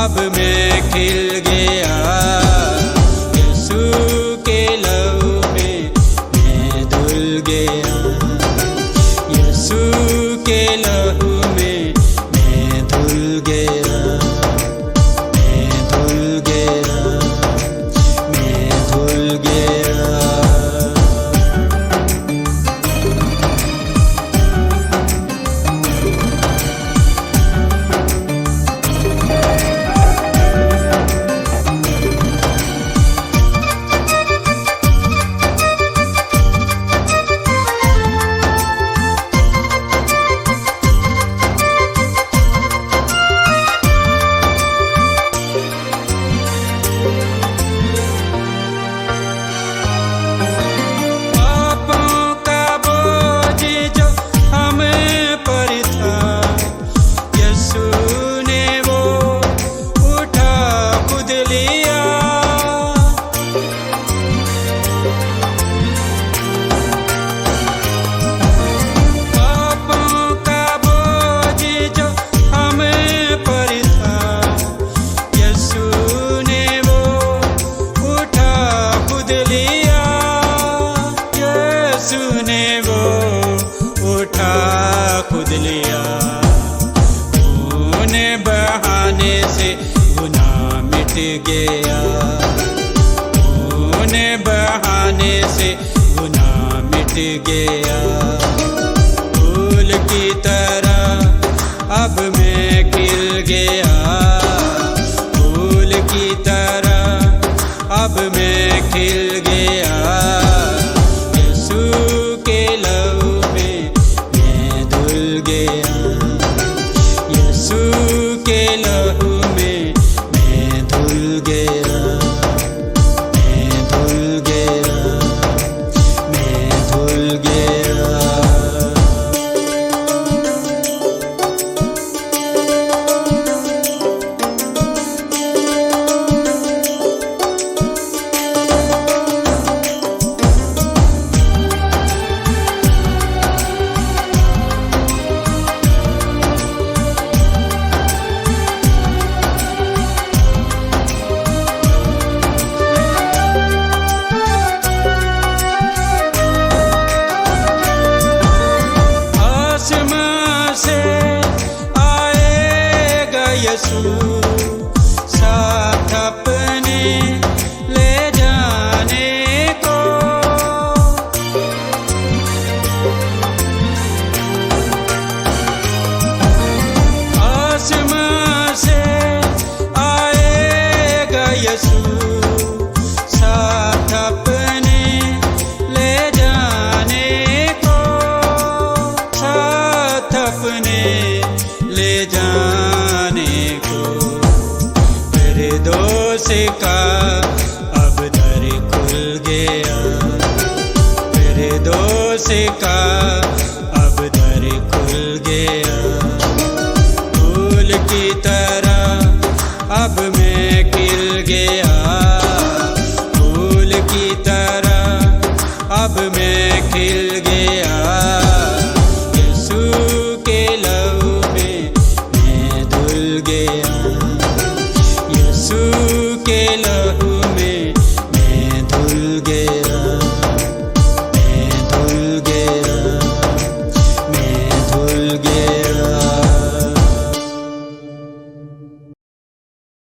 अब मैं खिल गया। यीशु के लहू में मैं धुल गया। यीशु के लहू में मैं धुल गया। मैं धुल गया। मैं धुल गया। खुद लिया। खून बहाने से गुनाह मिट गया। खून बहाने से गुनाह मिट गया। फूल की तरह अब मैं खिल गया। फूल की तरह अब मैं खिल गया। यीशु के लहू में मैं धुल गया। यीशु के लहू में मैं धुल गया। मैं धुल गया। मैं धुल गया। यीशु साथ अपने ले जाने को। आसमां से आएगा यीशु साथ अपने ले जाने को। साथ अपने ले जाने दोष का अब दर खुल गया। मेरे दोष का अब दर खुल गया। फूल की तरह अब मैं खिल गया। फूल की तरह अब मैं खिल गया। यीशु के लहू में मैं धुल गया।